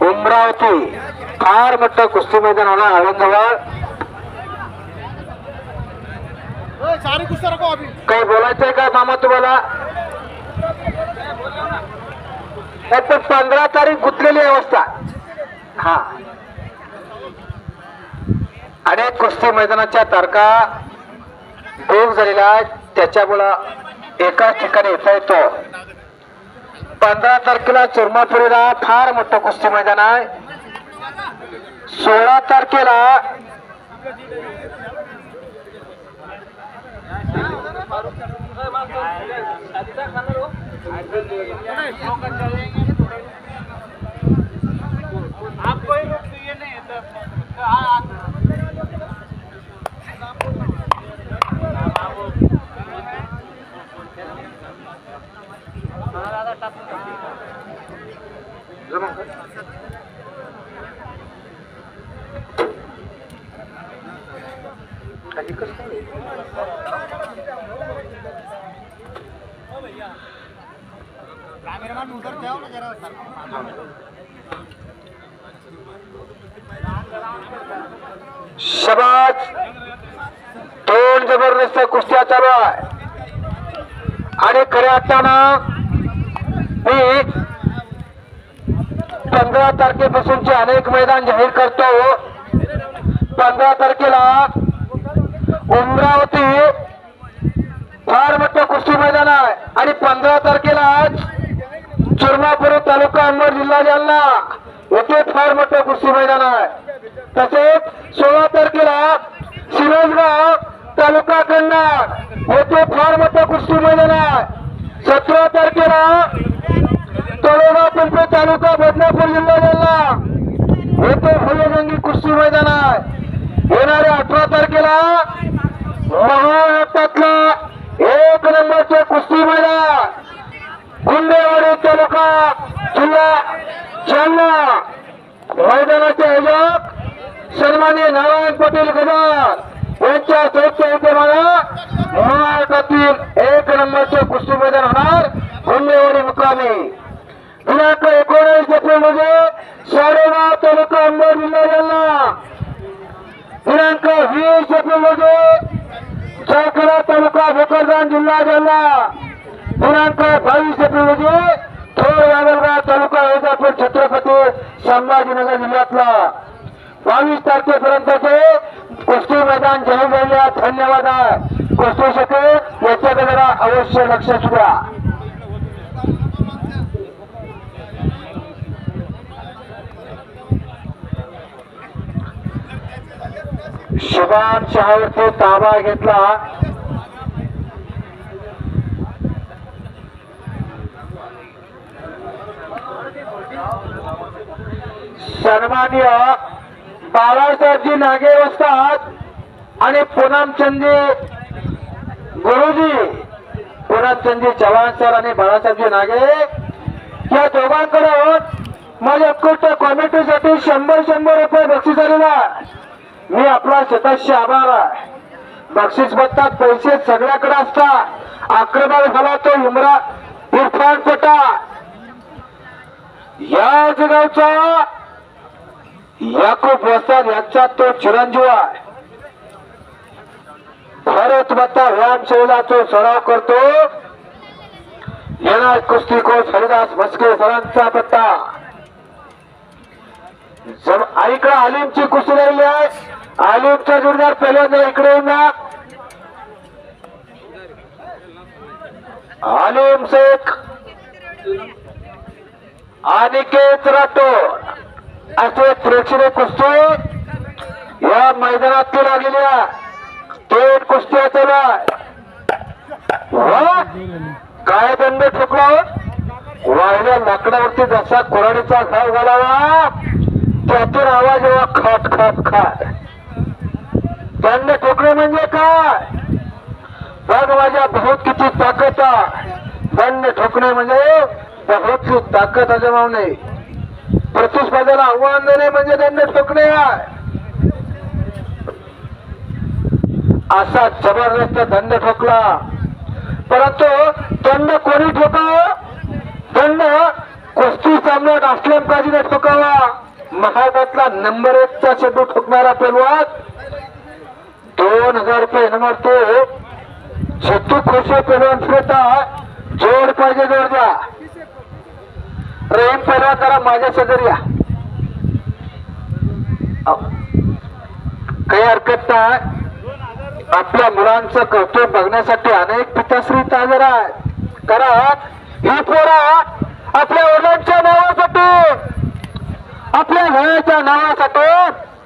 अमरावती फार मोठं कुस्ती मैदान होणार औरंगाबाद. काही बोलायचंय का मामा तुम्हाला? 15 तारीख गुंतलेली अवस्था. हा अनेक कुस्ती मैदानाच्या तारखा बुक झालेल्या आहेत, त्याच्यामुळं एकाच ठिकाणी येता येतो. 15 तारखेला चुरमापुरीला फार मोठं कुस्ती मैदान आहे. 16 तारखेला शबाज दोन जबरदस्त कुस्त्या चालू आहे. आणि खऱ्या अर्थानं मी 15 तारखेपासूनचे अनेक मैदान जाहीर करतो. 15 तारखेला अमरावती फार मोठं कुस्ती मैदान आहे आणि 15 तारखेला चुरमापुरी तालुका अंबड जिल्हा जालना येथे फार मोठं कुस्ती मैदान आहे. तसेच 16 तारखेला सिरोजगाव तालुका कन्नड येथे फार मोठं कुस्ती मैदान आहे. 17 तारखेला तळोदा पिंपरी तालुका बदनापूर जिल्हा जालना येथे भव्यजंगी कुस्ती मैदान आहे. येणाऱ्या 18 तारखेला महाराष्ट्रातला 1 नंबरचे कुस्ती मैदान गुंडेवाडी तालुका जिल्हा जालना मैदानाचे आयोजक सन्माननीय नारायण पाटील गजाल यांच्या संयुक्त विद्यमाने महाराष्ट्रातील 1 नंबरचे कुस्ती मैदान होणार गुंडेवाडी मुक्कामी. दिनांक 19 एप्रिल मध्ये साडेगाव तालुका अंबड जिल्हा जालना. दिनांक 20 एप्रिल मध्ये चाकरा तालुका भोकरदान जिल्हा जालना. दिनांक 22 एप्रिल मध्ये थोर यादवगाव तालुका वैजापूर छत्रपती संभाजीनगर जिल्ह्यातला. 22 तारखेपर्यंतचे कुस्ती मैदान जाहीर झाले. धन्यवाद आहे. कुस्ती शके याच्याकडे जरा अवश्य लक्ष द्या. शुभान शहावरती ताबा घेतला. सन्माननीय बाळासाहेबजी नागे वस्ताद आणि पूनमचंदजी गुरुजी, पूनमचंदजी चव्हाण सर आणि बाळासाहेबजी नागे या दोघांकडून माझ्या उत्कृष्ट कॉमेंट्रीसाठी 100 रुपये बक्षीस आलेला. मी आपला शतस्य आभार आहे. बक्षीस बघतात पैसे सगळ्याकडे असतात. आक्रमक झाला तो इरफान पटा या जगावचा याकूब वस्ताद यांचा तो चिरंजीव आहे. भारत माता व्यायामशाळेला तो सराव करतो. येणार कुस्ती कोच हरिदास मस्के सरांचा पट्टा. इकडे आलिमची कुस्ती राहिली आहे. आलिमचा जोरदार पहिल्यांदा इकडे येऊन आलिम शेख अनिकेत राठोड असे प्रेक्षणीय कुस्ती या मैदानात लागलेल्या 3 कुस्त्या चालू. काय दंड ठोकला. वाहिल्या लाकडावरती जसा कुऱ्हाडीचा घाव घालावा त्यातून आवाज येवा खाट खाट खाट. दंड ठोकणे म्हणजे काय? बघ माझ्या बहुत किती ताकद आहे. दंड ठोकणे म्हणजे बहुत ताकद अजमावणे. प्रतिस्पर्धेला आव्हान देणे म्हणजे दंड ठोकणे आहे. असा जबरदस्त दंड ठोकला. परंतु दंड कोणी ठोकाव? दंड कुस्ती सम्राट असलम काजीने ठोकावा महाराष्ट्रातला नंबर 1 चा चेंडू ठोकणारा पेलवान 2000 रुपये इनाम तो छत्तू खुशी पेलवान श्रोता जोड पाहिजे जोड द्या. रहीम पेलवान जरा माझ्या शेजारी या. काही हरकत नाही. आपल्या मुलांचं कौतुक बघण्यासाठी अनेक पिताश्री हजर आहेत. कारण ही पोरा आपल्या वडिलांच्या नावासाठी, आपल्या घराच्या नावासाठी,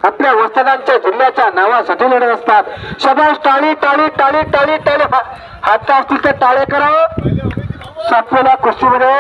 आपल्या वसनांच्या जिल्ह्याच्या नावासाठी लढत असतात. शबाश. टाळी टाळी टाळी टाळी टाळी. हात असतील तर टाळे करा. सातव्या कुस्तीमध्ये